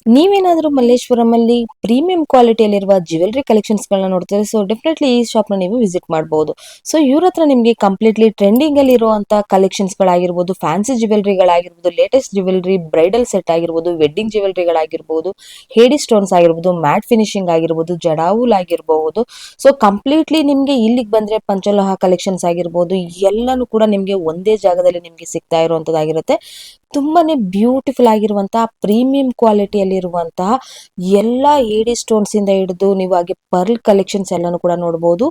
ನೀವೇನಾದ್ರೂ ಮಲ್ಲೇಶ್ವರಂ ಅಲ್ಲಿ premium ಕ್ವಾಲಿಟಿಯಲ್ಲಿರುವ jewellery collections ಗಳನ್ನ ನೋಡ್ತೀರಾ, ಸೊ ಡೆಫಿನೆಟ್ಲಿ ಈ ಶಾಪ್ ನ ನೀವು ವಿಸಿಟ್ ಮಾಡಬಹುದು. ಸೊ ಇವ್ರ ಹತ್ರ ನಿಮಗೆ ಕಂಪ್ಲೀಟ್ಲಿ ಟ್ರೆಂಡಿಂಗ್ ಅಲ್ಲಿ ಇರುವಂತ ಕಲೆಕ್ಷನ್ಸ್ ಗಳಾಗಿರ್ಬೋದು, ಫ್ಯಾನ್ಸಿ ಜ್ಯುವೆಲರಿಗಳಾಗಿರ್ಬೋದು, ಲೇಟೆಸ್ಟ್ ಜ್ಯುವೆಲರಿ, ಬ್ರೈಡಲ್ ಸೆಟ್ ಆಗಿರ್ಬೋದು, ವೆಡ್ಡಿಂಗ್ ಜ್ಯುವೆಲರಿಗಳಾಗಿರ್ಬೋದು, ಹೇಡಿ ಸ್ಟೋನ್ಸ್ ಆಗಿರ್ಬೋದು, ಮ್ಯಾಟ್ ಫಿನಿಶಿಂಗ್ ಆಗಿರ್ಬೋದು, ಜಡಾವುಲ್ ಆಗಿರಬಹುದು. ಸೊ ಕಂಪ್ಲೀಟ್ಲಿ ನಿಮ್ಗೆ ಇಲ್ಲಿಗೆ ಬಂದ್ರೆ ಪಂಚಲೋಹ ಕಲೆಕ್ಷನ್ಸ್ ಆಗಿರ್ಬೋದು ಎಲ್ಲಾನು ಕೂಡ ನಿಮ್ಗೆ ಒಂದೇ ಜಾಗದಲ್ಲಿ ನಿಮ್ಗೆ ಸಿಗ್ತಾ ಇರುವಂತದ್ದಾಗಿರುತ್ತೆ. ತುಂಬಾನೇ ಬ್ಯೂಟಿಫುಲ್ ಆಗಿರುವಂತಹ ಪ್ರೀಮಿಯಂ ಕ್ವಾಲಿಟಿಯಲ್ಲಿ ಇರುವಂತಹ ಎಲ್ಲಾ ಏಡಿ ಸ್ಟೋನ್ಸ್ ಇಂದ ಹಿಡಿದು ನೀವು ಹಾಗೆ ಪರ್ಲ್ ಕಲೆಕ್ಷನ್ಸ್ ಎಲ್ಲಾನು ಕೂಡ ನೋಡಬಹುದು.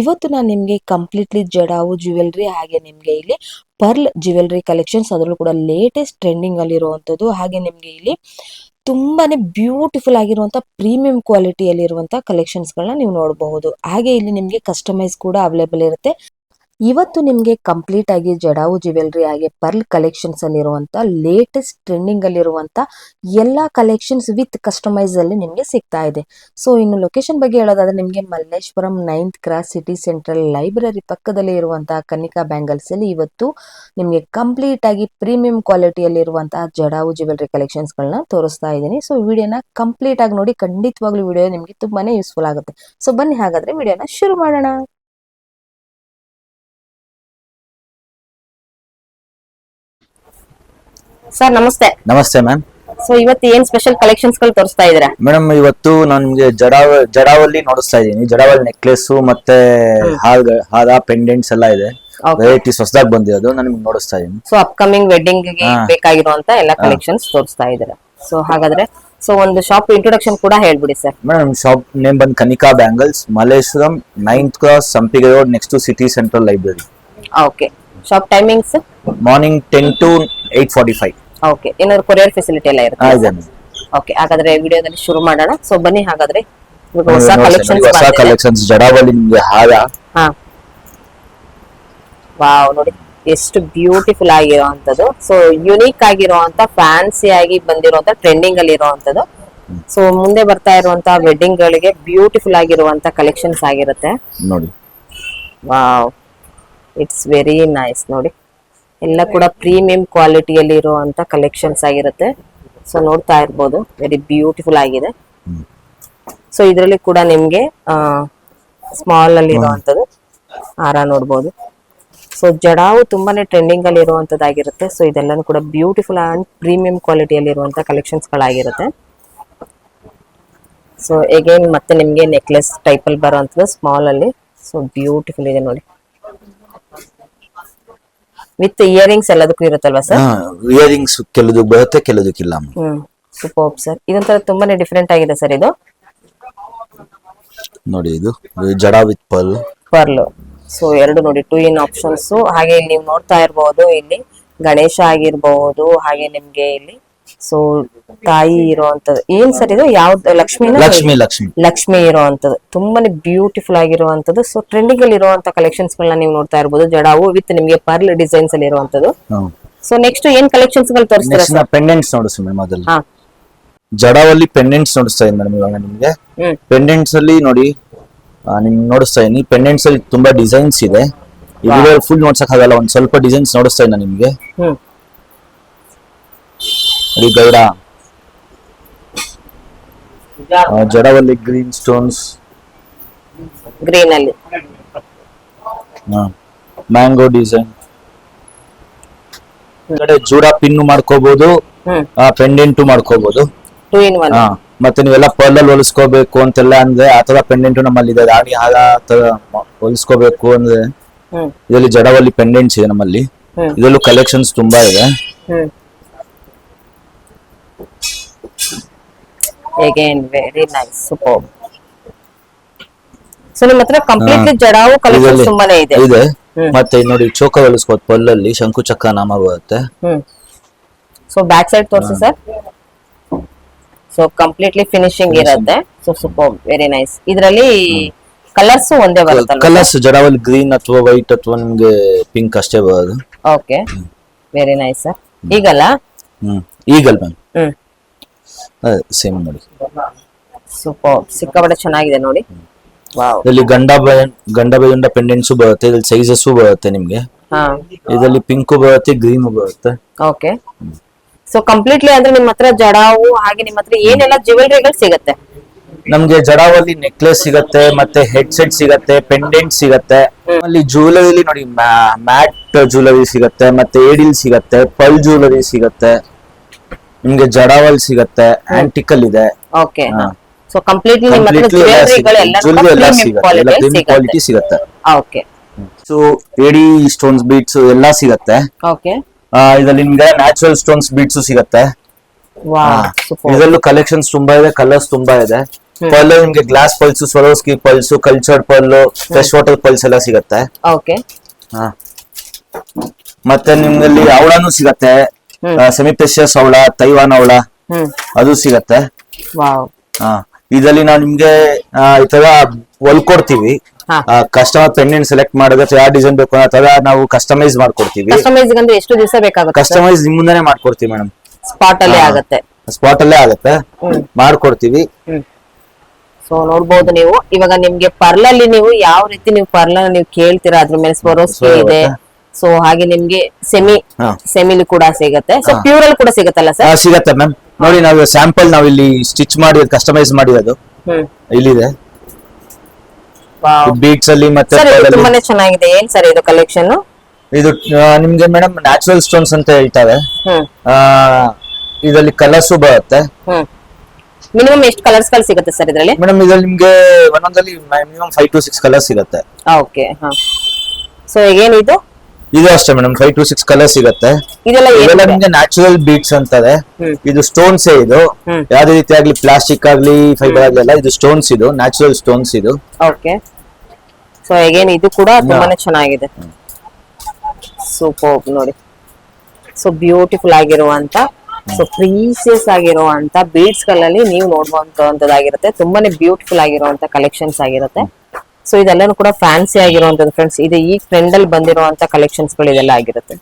ಇವತ್ತು ನಾನು ನಿಮ್ಗೆ ಕಂಪ್ಲೀಟ್ಲಿ ಜಡಾವು ಜ್ಯುವೆಲರಿ ಹಾಗೆ ನಿಮ್ಗೆ ಇಲ್ಲಿ ಪರ್ಲ್ ಜ್ಯುವೆಲರಿ ಕಲೆಕ್ಷನ್ಸ್, ಅದರಲ್ಲೂ ಕೂಡ ಲೇಟೆಸ್ಟ್ ಟ್ರೆಂಡಿಂಗ್ ಅಲ್ಲಿ ಇರುವಂತದ್ದು, ಹಾಗೆ ನಿಮ್ಗೆ ಇಲ್ಲಿ ತುಂಬಾನೇ ಬ್ಯೂಟಿಫುಲ್ ಆಗಿರುವಂತ ಪ್ರೀಮಿಯಂ ಕ್ವಾಲಿಟಿಯಲ್ಲಿ ಇರುವಂತಹ ಕಲೆಕ್ಷನ್ಸ್ ಗಳನ್ನ ನೀವು ನೋಡಬಹುದು. ಹಾಗೆ ಇಲ್ಲಿ ನಿಮ್ಗೆ ಕಸ್ಟಮೈಸ್ ಕೂಡ ಅವೈಲೇಬಲ್ ಇರುತ್ತೆ. ಇವತ್ತು ನಿಮ್ಗೆ ಕಂಪ್ಲೀಟ್ ಆಗಿ ಜಡಾವು ಜ್ಯುವೆಲರಿ ಹಾಗೆ ಪರ್ಲ್ ಕಲೆಕ್ಷನ್ಸ್ ಅಲ್ಲಿ ಇರುವಂತ ಲೇಟೆಸ್ಟ್ ಟ್ರೆಂಡಿಂಗ್ ಅಲ್ಲಿ ಇರುವಂತ ಎಲ್ಲಾ ಕಲೆಕ್ಷನ್ಸ್ ವಿತ್ ಕಸ್ಟಮೈಸ್ ಅಲ್ಲಿ ನಿಮ್ಗೆ ಸಿಗ್ತಾ ಇದೆ. ಸೊ ಇನ್ನು ಲೊಕೇಶನ್ ಬಗ್ಗೆ ಹೇಳೋದಾದ್ರೆ ನಿಮ್ಗೆ Malleshwaram 9th cross city central library ಪಕ್ಕದಲ್ಲಿ ಇರುವಂತಹ ಕನಿಕಾ ಬ್ಯಾಂಗಲ್ಸ್ ಅಲ್ಲಿ ಇವತ್ತು ನಿಮ್ಗೆ ಕಂಪ್ಲೀಟ್ ಆಗಿ ಪ್ರೀಮಿಯಂ ಕ್ವಾಲಿಟಿಯಲ್ಲಿ ಇರುವಂತಹ ಜಡಾವು ಜ್ಯುವೆಲರಿ ಕಲೆಕ್ಷನ್ಸ್ ಗಳನ್ನ ತೋರಿಸ್ತಾ ಇದ್ದೀನಿ. ಸೊ ವಿಡಿಯೋನ ಕಂಪ್ಲೀಟ್ ಆಗಿ ನೋಡಿ, ಖಂಡಿತವಾಗ್ಲೂ ವಿಡಿಯೋ ನಿಮ್ಗೆ ತುಂಬಾನೇ ಯೂಸ್ಫುಲ್ ಆಗುತ್ತೆ. ಸೊ ಬನ್ನಿ ಹಾಗಾದ್ರೆ ವಿಡಿಯೋನ ಶುರು ಮಾಡೋಣ. ಸರ್ ನಮಸ್ತೆ. ನಮಸ್ತೆ ಮ್ಯಾಮ್. ಸೊ ಇವತ್ತು ಏನ್ ಸ್ಪೆಷಲ್ ಕಲೆಕ್ಷನ್ಸ್ ಗಳು ತೋರಿಸ್ತಾ ಇದ್ದೀರಾ? ಮೇಡಮ್ ಇವತ್ತು ನಾನು ನಿಮ್ಗೆ ಜಡಾವಲ್ಲಿ ನೋಡಿಸ್ತಾ ಇದ್ದೀನಿ. ಜಡಾವಲ್ ನೆಕ್ಲೆಸ್ ಮತ್ತೆ ಹಾರ ಪೆಂಡೆಂಟ್ಸ್ ಎಲ್ಲ ಇದೆ, ವೆರೈಟೀಸ್ ಹೊಸದಾಗಿ ಬಂದಿರೋದು ನಾನು ನಿಮ್ಗೆ ನೋಡಿಸ್ತಾ ಇದ್ದೀನಿ. ಸೊ ಅಪ್ಕಮಿಂಗ್ ವೆಡ್ಡಿಂಗ್ ಗೆ ಬೇಕಾಗಿರುವಂತ ಎಲ್ಲ ಕಲೆಕ್ಷನ್ಸ್ ತೋರಿಸ್ತಾ ಇದ್ದೀರಾ. ಸೊ ಹಾಗಾದ್ರೆ ಒಂದು ಶಾಪ್ ಇಂಟ್ರೊಡಕ್ಷನ್ ಕೂಡ ಹೇಳ್ಬಿಡಿ ಸರ್. ಮೇಡಮ್ ಶಾಪ್ ನೇಮ್ ಬಂದು Kanika bangles, Malleshwaram 9th cross Sampige road next to city central library. Okay. Shop timings morning 10 to 8:45. Okay. ಏನಾದ್ರು ಕೊರಿಯರ್ ಫೆಸಿಲಿಟಿ ಎಲ್ಲ ಇರುತ್ತೆ? ಓಕೆ. ಹಾಗಾದ್ರೆ ವಿಡಿಯೋದಲ್ಲಿ ಶುರು ಮಾಡೋಣ. ಸೊ ಬನ್ನಿ ಹಾಗಾದ್ರೆ ಹೊಸ ಕಲೆಕ್ಷನ್ಸ್ ಜಡಾವಲ್ಲಿ ನಿಮ್ಗೆ ಹಾರ. ಹಾ, ವಾವ್, ನೋಡಿ ಎಷ್ಟು ಬ್ಯೂಟಿಫುಲ್ ಆಗಿರುವಂತದ್ದು. ಸೊ ಯುನೀಕ್ ಆಗಿರುವಂತ ಫ್ಯಾನ್ಸಿ ಆಗಿ ಬಂದಿರುವಂತ ಟ್ರೆಂಡಿಂಗ್ ಅಲ್ಲಿ ಇರುವಂತದ್ದು. ಸೊ ಮುಂದೆ ಬರ್ತಾ ಇರುವಂತ ವೆಡ್ಡಿಂಗ್ ಗಳಿಗೆ ಬ್ಯೂಟಿಫುಲ್ ಆಗಿರುವಂತ ಕಲೆಕ್ಷನ್ಸ್ ಆಗಿರುತ್ತೆ ನೋಡಿ. Wow, it's very nice. ನೋಡಿ ಎಲ್ಲ ಕೂಡ ಪ್ರೀಮಿಯಂ ಕ್ವಾಲಿಟಿಯಲ್ಲಿ ಇರುವಂತ ಕಲೆಕ್ಷನ್ಸ್ ಆಗಿರುತ್ತೆ. ಸೊ ನೋಡ್ತಾ ಇರ್ಬೋದು, ವೆರಿ ಬ್ಯೂಟಿಫುಲ್ ಆಗಿದೆ. ಸೊ ಇದರಲ್ಲಿ ಕೂಡ ನಿಮ್ಗೆ ಸ್ಮಾಲ್ ಅಲ್ಲಿ ಇರುವಂತದ್ದು ಹಾರ ನೋಡ್ಬೋದು. ಸೊ ಜಡಾವು ತುಂಬಾನೇ ಟ್ರೆಂಡಿಂಗ್ ಅಲ್ಲಿ ಇರುವಂತದ್ದಾಗಿರುತ್ತೆ. ಸೊ ಇದೆಲ್ಲಾನು ಕೂಡ ಬ್ಯೂಟಿಫುಲ್ ಅಂಡ್ ಪ್ರೀಮಿಯಂ ಕ್ವಾಲಿಟಿಯಲ್ಲಿ ಇರುವಂತ ಕಲೆಕ್ಷನ್ಸ್ ಗಳಾಗಿರುತ್ತೆ. ಸೊ ಅಗೇನ್ ಮತ್ತೆ ನಿಮ್ಗೆ ನೆಕ್ಲೆಸ್ ಟೈಪ್ ಅಲ್ಲಿ ಬರುವಂತದ್ದು ಸ್ಮಾಲ್ ಅಲ್ಲಿ. ಸೊ ಬ್ಯೂಟಿಫುಲ್ ಇದೆ ನೋಡಿ, ವಿತ್ ಇಯರಿಂಗ್ಸ್ ಎಲ್ಲದಕ್ಕೂ ಇರುತ್ತಲ್ವಾ ಸರ್? ಇಯರಿಂಗ್ಸ್ ಕೆಲದಕ್ಕೆ ಬರುತ್ತೆ, ಕೆಲದಕ್ಕಿಲ್ಲ. Super sir. ಇದೊಂಥರ ತುಂಬಾನೇ ಡಿಫರೆಂಟ್ ಆಗಿದೆ ಸರ್. ಇದು ನೋಡಿ, ಇದು ಜಡಾ ವಿತ್ ಪರ್ಲ್. ಸೊ ಎರಡು ನೋಡಿ 2 in ಆಪ್ಷನ್ಸ್. ಹಾಗೆ ಇಲ್ಲಿ ನೀವು ನೋಡ್ತಾ ಇರಬಹುದು, ಇಲ್ಲಿ ಗಣೇಶ ಆಗಿರಬಹುದು, ಹಾಗೆ ನಿಮ್ಗೆ ಇಲ್ಲಿ ಸೊ ತಾಯಿ ಇರುವಂತದ್ದು. ಏನ್ ಸರ್ ಇದು? ಯಾವ್ದು? ಲಕ್ಷ್ಮಿ ಇರುವಂತದ್ದು. ತುಂಬಾನೇ ಬ್ಯೂಟಿಫುಲ್ ಆಗಿರುವಂತದ್ದು. ಸೊ ಟ್ರೆಂಡಿಂಗ್ ಅಲ್ಲಿ ಇರುವಂತ ಕಲೆಕ್ಷನ್ಸ್ ಗಳನ್ನ ನೀವು ನೋಡ್ತಾ ಇರಬಹುದು. ಜಡಾವು ವಿತ್ ನಿಮ್ಗೆ ಪರ್ಲ್ ಡಿಸೈನ್ಸ್ ಅಲ್ಲಿ ಇರುವಂತದ್ದು. ಸೊ ನೆಕ್ಸ್ಟ್ ಏನ್ ಕಲೆಕ್ಷನ್ಸ್ ಗಳು ತೋರಿಸ್ತೀರಾ ಸರ್? ಪೆಂಡೆಂಟ್ಸ್ ನೋಡಿಸಿ ಮೇಡಮ್. ಮೊದಲು ಜಡಾವಲ್ಲಿ ಪೆಂಡೆಂಟ್ಸ್ ನೋಡಿಸ್ತಾ ಇದ್ದೀನಿ ಮೇಡಮ್. ಇವಾಗ ನಿಮ್ಗೆ ಪೆಂಡೆಂಟ್ಸ್ ಅಲ್ಲಿ ನೋಡಿ, ನಿಮ್ಗೆ ನೋಡಿಸ್ತಾ ಇದೀನಿ. ಪೆಂಡೆಂಟ್ಸ್ ಅಲ್ಲಿ ತುಂಬಾ ಡಿಸೈನ್ಸ್ ಇದೆ. ವಿಡಿಯೋ ಫುಲ್ ನೋಡ್ಸಕ್ ಆಗಲ್ಲ, ಒಂದ್ ಸ್ವಲ್ಪ ಡಿಸೈನ್ಸ್ ನೋಡಿಸ್ತಾ ಇದ್ದೀನಿ ನಿಮ್ಗೆ. ಗೈಡ ಜಡಾವಲ್ಲಿ ಗ್ರೀನ್ ಸ್ಟೋನ್ಸ್, ಗ್ರೀನ್ ಅಲ್ಲಿ ಮ್ಯಾಂಗೋ ಡಿಸೈನ್. ಜೂಡಾ ಪಿನ್ ಮಾಡ್ಕೋಬಹುದು, ಪೆಂಡೆಂಟ್ ಮಾಡ್ಕೋಬಹುದು. 2 in 1. ಮತ್ತೆ ನೀವೆಲ್ಲ ಪರ್ಲ್ ಅಲ್ಲಿ ಹೊಲಿಸ್ಕೋಬೇಕು ಅಂತೆಲ್ಲ ಅಂದ್ರೆ ಆತರ ಪೆಂಡೆಂಟ್ ನಮ್ಮಲ್ಲಿ ಇದೆ. ರಾಣಿ ಹಾರ ಹೊಲಿಸ್ಕೋಬೇಕು ಅಂದ್ರೆ ಇದರಲ್ಲಿ ಜಡಾವಲ್ಲಿ ಪೆಂಡೆಂಟ್ಸ್ ಇದೆ ನಮ್ಮಲ್ಲಿ. ಇದರಲ್ಲೂ ಕಲೆಕ್ಷನ್ಸ್ ತುಂಬಾ ಇದೆ. Again very nice, super. So ನಿಮ್ಮ ಹತ್ರ ಕಂಪ್ಲೀಟ್ಲಿ ಜಡಾವು ಕಲೆಕ್ಷನ್ಸ್ ತುಂಬಾನೇ ಇದೆ. ಮತ್ತೆ ನೋಡಿ ಚೋಕ ಹೊಲಿಸ್ಕೋದು ಪಲ್ಲಲ್ಲಿ, ಶಂಕು ಚಕ್ರ ನಾಮ ಬರುತ್ತೆ. ಸೊ ಬ್ಯಾಕ್ ಸೈಡ್ ತೋರಿಸಿ ಸರ್. ಸೊ ಕಂಪ್ಲೀಟ್ಲಿ ಫಿನಿಶಿಂಗ್ ಇರುತ್ತೆ. So super, very nice. ಇದರಲ್ಲಿ ಕಲರ್ಸ್ ಒಂದೇ ಬರುತ್ತೆ? ಕಲರ್ಸ್ ಜಡಾವಲ್ಲಿ ಗ್ರೀನ್ ಅಥವಾ ವೈಟ್ ಅಥವಾ ನಿಮ್ಗೆ ಪಿಂಕ್ ಅಷ್ಟೇ ಬರೋದು. Okay, very nice sir. ಈಗಲ್ಲ ಈಗಲ್ ಮ್ಯಾಮ್. ಸೇಮ್ ನೋಡಿ, ಸೂಪರ್, ಸಿಕ್ಕಾಪಟ್ಟೆ ಚೆನ್ನಾಗಿದೆ ನೋಡಿ. ವಾವ್. ಇಲ್ಲಿ ಗಂಡ ಬೈಯುಂಡ ಪೆಂಡೆಂಟ್ಸ್ ಬರುತ್ತೆ. ಇದ್ರಲ್ಲಿ ಸೈಜಸ್ ಬರುತ್ತೆ ನಿಮ್ಗೆ. ಇದರಲ್ಲಿ ಪಿಂಕ್ ಬರುತ್ತೆ, ಗ್ರೀನ್ ಬರುತ್ತೆ. ಓಕೆ. ಸೊ ಕಂಪ್ಲೀಟ್ಲಿ ಅಂದ್ರೆ ನಿಮ್ಮ ಹತ್ರ ಜಡಾವು ಹಾಗೆ ನಿಮ್ಮ ಹತ್ರ ಏನೆಲ್ಲ ಜ್ಯುವೆಲ್ರಿಗಳು ಸಿಗುತ್ತೆ? ನಮ್ಗೆ ಜಡಾವಲ್ಲಿ ನೆಕ್ಲೆಸ್ ಸಿಗತ್ತೆ, ಮತ್ತೆ ಹೆಡ್ ಸೆಟ್ ಸಿಗತ್ತೆ, ಪೆಂಡೆಂಟ್ ಸಿಗತ್ತೆ. ಅಲ್ಲಿ ಜ್ಯುವೆಲರಿ ನೋಡಿ, ಮ್ಯಾಟ್ ಜ್ಯುವೆಲರಿ ಸಿಗತ್ತೆ, ಮತ್ತೆ ಏಡಿಲ್ ಸಿಗತ್ತೆ, ಪಲ್ ಜ್ಯುವೆಲರಿ ಸಿಗತ್ತೆ, ನಿಮ್ಗೆ ಜಡಾವಲ್ ಸಿಗತ್ತೆ, ಆಂಟಿಕಲ್ ಇದೆ. ಓಕೆ. ಸೊ ಕಂಪ್ಲೀಟ್ಲಿ ನಿಮ್ಮ ಹತ್ರ ಜ್ಯುವೆಲ್ರಿಗಳೆಲ್ಲ ಕ್ವಾಲಿಟಿ ಸಿಗತ್ತೆ. ಓಕೆ. ಸೊ ಏಡಿ ಸ್ಟೋನ್ಸ್ ಬೀಡ್ಸ್ ಎಲ್ಲ ಸಿಗತ್ತೆ. ಓಕೆ. ಇದರಲ್ಲಿ ನಿಮ್ಗೆ ನ್ಯಾಚುರಲ್ ಸ್ಟೋನ್ಸ್ ಬೀಡ್ಸ್ ಸಿಗತ್ತೆ. ಇದರಲ್ಲೂ ಕಲೆಕ್ಷನ್ಸ್ ತುಂಬಾ ಇದೆ, ಕಲರ್ಸ್ ತುಂಬಾ ಇದೆ. ಪರ್ಲ್ ನಿಮ್ಗೆ glass pulse, ಸ್ವರೋಸ್ಕಿ pulse, cultured pearl, fresh water pulse ಎಲ್ಲ ಸಿಗತ್ತೆ. ಓಕೆ. ಮತ್ತೆ ನಿಮ್ಗಲ್ಲಿ ಅವಳನು ಸಿಗತ್ತೆ, ಸೆಮಿ ಪ್ರೆಷಿಯಸ್ ಅವಳ, ತೈವಾನ್ ಅವಳ, ಅದು ಸಿಗತ್ತೆ. ಇದರಲ್ಲಿ ನಾವು ನಿಮ್ಗೆ ಈ ತರ ಹೊಲ್ಕೊಡ್ತೀವಿ. ಕಸ್ಟಮರ್ ಪೆಂಡೆಂಟ್ ಸೆಲೆಕ್ಟ್ ಮಾಡಿದ್ರೆ ಯಾವ ಡಿಸೈನ್ ಬೇಕು ಆ ತರ ನಾವು ಕಸ್ಟಮೈಸ್ ಮಾಡ್ಕೊಡ್ತೀವಿ. ಕಸ್ಟಮೈಸ್ ಅಂದ್ರೆ ಎಷ್ಟು ದಿವಸ ಬೇಕಾಗುತ್ತೆ? ಕಸ್ಟಮೈಸ್ ನಿಮ್ ಮುಂದೆನೆ ಮಾಡ್ಕೊಡ್ತೀವಿ ಮೇಡಮ್. ಸ್ಪಾಟ್ ಅಲ್ಲೇ ಆಗುತ್ತೆ. ಸ್ಪಾಟ್ ಅಲ್ಲೇ ಆಗುತ್ತೆ, ಮಾಡ್ಕೊಡ್ತೀವಿ. ಸೊ ನೋಡ್ಬೋದು ನೀವು ಇವಾಗ ನಿಮ್ಗೆ ಪರ್ಲ್ ಅಲ್ಲಿ ನೀವು ಯಾವ ರೀತಿ ನೀವು ಪರ್ಲ್ ನೀವು ಕೇಳ್ತೀರಾ, ಅದ್ರ ಮೇಲೆ ಸ್ವರೋಸ್ಕಿ ಇದೆ. ಸೊ ಹಾಗೆ ನಿಮ್ಗೆ ಸೆಮಿಲಿ ಕೂಡ ಸಿಗತ್ತೆ. ಸೊ ಪ್ಯೂರ್ ಅಲ್ಲಿ ಕೂಡ ಸಿಗತ್ತಲ್ಲ ಸರ್? ಸಿಗತ್ತೆ ಮ್ಯಾಮ್. ನೋಡಿ ನಾವು ಸ್ಯಾಂಪಲ್ ನಾವು ಇಲ್ಲಿ ಸ್ಟಿಚ್ ಮಾಡಿ ಕಸ್ಟಮೈಸ್ ಮಾಡಿರೋದು ಇಲ್ಲಿದೆ. ಬೀಟ್ಸ್ ಅಲ್ಲಿ ಮತ್ತೆ ತುಂಬಾನೇ ಚೆನ್ನಾಗಿದೆ. ಏನ್ ಸರ್ ಇದು ಕಲೆಕ್ಷನ್? ಇದು ನಿಮ್ಗೆ ಮೇಡಮ್ ನ್ಯಾಚುರಲ್ ಸ್ಟೋನ್ಸ್ ಅಂತ ಹೇಳ್ತಾರೆ. ಇದರಲ್ಲಿ ಕಲರ್ಸ್ ಬರುತ್ತೆ. ಮಿನಿಮಮ್ ಎಷ್ಟು ಕಲರ್ಸ್ ಗಳು ಸಿಗುತ್ತೆ ಸರ್ ಇದರಲ್ಲಿ? ಮೇಡಮ್ ಇದರಲ್ಲಿ ನಿಮ್ಗೆ ಒಂದೊಂದಲ್ಲಿ ಮಿನಿಮಮ್ 5 to 6 ಕಲರ್ಸ್ ಸಿಗುತ್ತೆ. ಓಕೆ. ಸೊ ಏನು ಇದು ಅಷ್ಟೇ ಮೇಡಮ್, 5 to 6 ಕಲರ್ಸ್ ಸಿಗುತ್ತೆ. ಇದೆಲ್ಲ ನಿಮ್ಗೆ ನ್ಯಾಚುರಲ್ ಬೀಟ್ಸ್ ಅಂತಾರೆ. ಇದು ಸ್ಟೋನ್ಸ್ ಇದು, ಯಾವ್ದೇ ರೀತಿ ಆಗ್ಲಿ ಪ್ಲಾಸ್ಟಿಕ್ ಆಗ್ಲಿ ಫೈಬರ್ ಆಗ್ಲಿ ಅಲ್ಲ, ಇದು ಸ್ಟೋನ್ಸ್, ಇದು ನ್ಯಾಚುರಲ್ ಸ್ಟೋನ್ಸ್ ಇದು. ಓಕೆ. ಸೊ ಅಗೇನ್ ಇದು ಕೂಡ ತುಂಬಾನೇ ಚೆನ್ನಾಗಿದೆ. ಸೂಪರ್ ನೋಡಿ. ಸೊ ಬ್ಯೂಟಿಫುಲ್ ಆಗಿರುವಂತ, ಸೊ ಪ್ರೀಸಿಯಸ್ ಆಗಿರುವಂತ ಬೀಡ್ಸ್ ಗಳಲ್ಲಿ ನೀವು ನೋಡುವಂತದ್ದಾಗಿರುತ್ತೆ. ತುಂಬಾನೇ ಬ್ಯೂಟಿಫುಲ್ ಆಗಿರುವಂತ ಕಲೆಕ್ಷನ್ಸ್ ಆಗಿರುತ್ತೆ. ಸೊ ಇದೆಲ್ಲನೂ ಕೂಡ ಫ್ಯಾನ್ಸಿ ಆಗಿರುವಂತದ್ದು ಫ್ರೆಂಡ್ಸ್. ಇದು ಈ ಟ್ರೆಂಡ್ ಅಲ್ಲಿ ಬಂದಿರುವಂತ ಕಲೆಕ್ಷನ್ಸ್ ಗಳು ಇದೆಲ್ಲ ಆಗಿರುತ್ತೆ.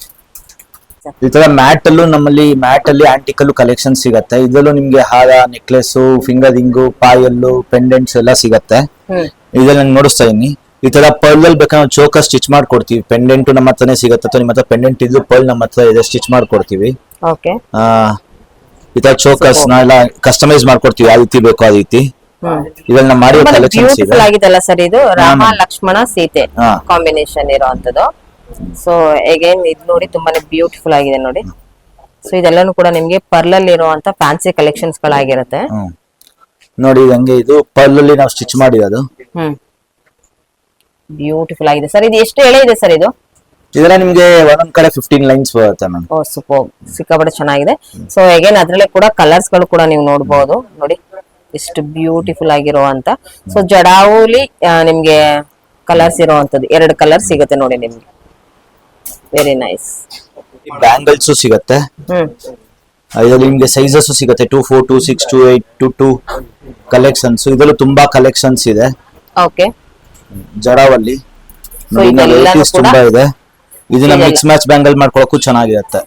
ಈ ತರ ಮ್ಯಾಟ್ ಅಲ್ಲೂ ನಮ್ಮಲ್ಲಿ ಮ್ಯಾಟ್ ಅಲ್ಲಿ ಆಂಟಿಕಲ್ ಕಲೆಕ್ಷನ್ ಸಿಗತ್ತೆ. ಇದರಲ್ಲೂ ನಿಮ್ಗೆ ಹಾರ, ನೆಕ್ಲೆಸ್, ಫಿಂಗರ್ ರಿಂಗು, ಪಾಯಲ್ಲು, ಪೆಂಡೆಂಟ್ಸ್ ಎಲ್ಲ ಸಿಗತ್ತೆ. ಇದೆಲ್ಲ ನೋಡಿಸ್ತಾ ಇದೀನಿ. ಈ ತರ ಪರ್ಲ್ ಅಲ್ಲಿ ಬೇಕಾದ್ರೆ ಚೋಕರ್ ಸ್ಟಿಚ್ ಮಾಡ್ಕೊಡ್ತೀವಿ. ಪೆಂಡೆಂಟ್ ನಮ್ಮ ಹತ್ರನೇ ಸಿಗತ್ತೆ, ಅಥವಾ ನಿಮ್ಮ ಹತ್ರ ಪೆಂಡೆಂಟ್ ಇದ್ದು ಪರ್ಲ್ ನಮ್ಮ ಹತ್ರ ಇದೆ, ಸ್ಟಿಚ್ ಮಾಡ್ಕೊಡ್ತೀವಿ. ಓಕೆ. ಈ ತರ ಚೋಕರ್ಸ್ ಎಲ್ಲ ಕಸ್ಟಮೈಸ್ ಮಾಡ್ಕೊಡ್ತೀವಿ, ಯಾವ ರೀತಿ ಬೇಕೋ ಆ ರೀತಿ. ಇದನ್ನ ಮಾಡಿರೋ ಕಲೆಕ್ಷನ್ಸ್ ಇದೆ. ಆಗಿದೆಲ್ಲ ಸರ್. ಇದು ರಾಮ ಲಕ್ಷ್ಮಣ ಸೀತೆ ಕಾಂಬಿನೇಷನ್ ಇರುವಂತದ್ದು. ಸೊ ಅಗೇನ್ ಇದು ನೋಡಿ ತುಂಬಾನೇ ಬ್ಯೂಟಿಫುಲ್ ಆಗಿದೆ ನೋಡಿ. ಸೊ ಇದೆಲ್ಲಾನು ಕೂಡ ನಿಮ್ಗೆ ಪರ್ಲ್ ಅಲ್ಲಿ ಇರುವಂತ ಫ್ಯಾನ್ಸಿ ಕಲೆಕ್ಷನ್ಸ್ ಗಳಾಗಿರುತ್ತೆ ನೋಡಿ. ಹಂಗೆ ಇದು ಪರ್ಲ್ ಅಲ್ಲಿ ನಾವು ಸ್ಟಿಚ್ ಮಾಡಿರೋದು. ಬ್ಯೂಟಿಫುಲ್ ಆಗಿದೆ ಸರ್. ಇದು ಎಷ್ಟು ಎಳೆ ಇದೆ ಸರ್ ಇದು? ಇದರ ನಿಮ್ಗೆ ಒಂದೊಂದ್ ಕಡೆ 15 ಲೈನ್ಸ್ ಬರುತ್ತೆ ಮ್ಯಾಮ್. ಓ ಸೂಪರ್, ಸಿಕ್ಕಾಪಟ್ಟೆ ಚೆನ್ನಾಗಿದೆ. ಸೊ ಅಗೇನ್ ಅದ್ರಲ್ಲೇ ಕೂಡ ಕಲರ್ಸ್ ಗಳು ಕೂಡ ನೀವು ನೋಡಬಹುದು ನೋಡಿ, ಎಷ್ಟು ಬ್ಯೂಟಿಫುಲ್ ಆಗಿರುವಂತ. ಸೊ ಜಡಾವುಲಿ ನಿಮ್ಗೆ ಕಲರ್ಸ್ ಇರುವಂತದ್ದು 2 ಕಲರ್ ಸಿಗುತ್ತೆ ನೋಡಿ ನಿಮ್ಗೆ. Very nice. ಬ್ಯಾಂಗಲ್ಸ್ ಸಿಗತ್ತೆ. ಇದರಲ್ಲಿ ನಿಮ್ಗೆ ಸೈಜಸ್ ಸಿಗತ್ತೆ 2, 4, 2, 6, 2, 8, 2, 2 ಕಲೆಕ್ಷನ್ಸ್. ಇದರಲ್ಲೂ ತುಂಬಾ ಕಲೆಕ್ಷನ್ಸ್ ಇದೆ. ಓಕೆ. ಜಡಾವಲ್ಲಿ ತುಂಬಾ ಇದೆ. ಇದನ್ನ ಮಿಕ್ಸ್ ಮ್ಯಾಚ್ ಬ್ಯಾಂಗಲ್ ಮಾಡ್ಕೊಳಕ್ಕೂ ಚೆನ್ನಾಗಿರುತ್ತೆ.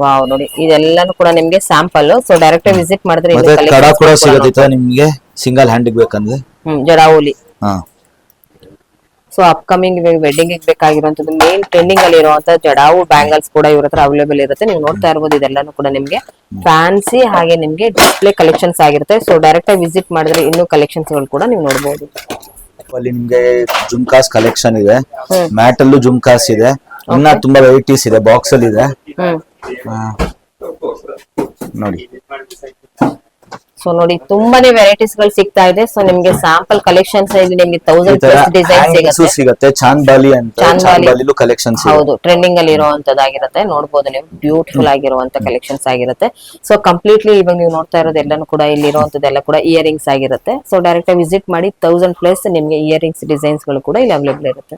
ವಾವ್ ನೋಡಿ, ಇದೆಲ್ಲಾನು ಕೂಡ ನಿಮ್ಗೆ ಸ್ಯಾಂಪಲ್. ಸೊ ಡೈರೆಕ್ಟ್ ವಿಸಿಟ್ ಮಾಡಿದ್ರೆ ಕಡ ಕೂಡ ಸಿಗುತ್ತೆ ನಿಮ್ಗೆ, ಸಿಂಗಲ್ ಹ್ಯಾಂಡ್ ಬೇಕಂದ್ರೆ. ಜಡಾವುಲಿ. ಸೊ ಅಪ್ಕಮಿಂಗ್ ವೆಡ್ಡಿಂಗ್ ಬೇಕಾಗಿರುವಂತದ್ದು ಮೇನ್ ಟ್ರೆಂಡಿಂಗ್ ಅಲ್ಲಿ ಇರುವಂತ ಜಡಾವು ಬ್ಯಾಂಗಲ್ಸ್ ಕೂಡ ಇವ್ರ ಹತ್ರ ಅವೈಲೇಬಲ್ ಇರುತ್ತೆ. ನೀವು ನೋಡ್ತಾ ಇರ್ಬೋದು, ಇದೆಲ್ಲಾನು ಕೂಡ ನಿಮ್ಗೆ ಫ್ಯಾನ್ಸಿ ಹಾಗೆ ನಿಮ್ಗೆ ಡಿಸ್ಪ್ಲೇ ಕಲೆಕ್ಷನ್ಸ್ ಆಗಿರುತ್ತೆ. ಸೊ ಡೈರೆಕ್ಟ್ ಆಗಿ ವಿಸಿಟ್ ಮಾಡಿದ್ರೆ ಇನ್ನೂ ಕಲೆಕ್ಷನ್ಸ್ ಗಳು ಕೂಡ ನೀವು ನೋಡಬಹುದು. ಅಲ್ಲಿ ನಿಮ್ಗೆ ಜುಮ್ಕಾಸ್ ಕಲೆಕ್ಷನ್ ಇದೆ, ಮ್ಯಾಟ್ ಅಲ್ಲೂ ಜುಮ್ಕಾಸ್ ಇದೆ, ಇನ್ನ ತುಂಬಾ ವೆರೈಟೀಸ್ ಇದೆ. ಬಾಕ್ಸ್ ಅಲ್ಲಿ ಇದೆ ನೋಡಿ. ಸೊ ನೋಡಿ ತುಂಬಾನೇ ವೆರೈಟೀಸ್ ಗಳು ಸಿಗ್ತಾ ಇದೆ. ಸೊ ನಿಮ್ಗೆ ಸ್ಯಾಂಪಲ್ ಕಲೆಕ್ಷನ್ಸ್ ಇಲ್ಲಿ ನಿಮ್ಗೆ 1000+ ಡಿಸೈನ್ ಸಿಗುತ್ತೆ. ಚಾಂದ್ಬಾಲಿ ಅಂತ, ಚಾಂದ್ಬಾಲಿಲೂ ಕಲೆಕ್ಷನ್ಸ್ ಹೌದು, ಟ್ರೆಂಡಿಂಗ್ ಅಲ್ಲಿ ಇರುವಂತದ್ದಾಗಿರುತ್ತೆ. ನೋಡಬಹುದು ನೀವು, ಬ್ಯೂಟಿಫುಲ್ ಆಗಿರುವಂತ ಕಲೆಕ್ಷನ್ಸ್ ಆಗಿರುತ್ತೆ. ಸೊ ಕಂಪ್ಲೀಟ್ಲಿ ಇವಾಗ ನೀವು ನೋಡ್ತಾ ಇರೋದು ಎಲ್ಲಾನು ಕೂಡ ಇಲ್ಲಿ ಇರುವಂತದ್ದೆಲ್ಲ ಕೂಡ ಇಯರಿಂಗ್ಸ್ ಆಗಿರುತ್ತೆ. ಸೊ ಡೈರೆಕ್ಟ್ ಆಗಿ ವಿಸಿಟ್ ಮಾಡಿ 1000+ ನಿಮ್ಗೆ ಇಯರಿಂಗ್ಸ್ ಡಿಸೈನ್ಸ್ ಗಳು ಕೂಡ ಇಲ್ಲಿ ಅವೈಲೇಬಲ್ ಇರುತ್ತೆ.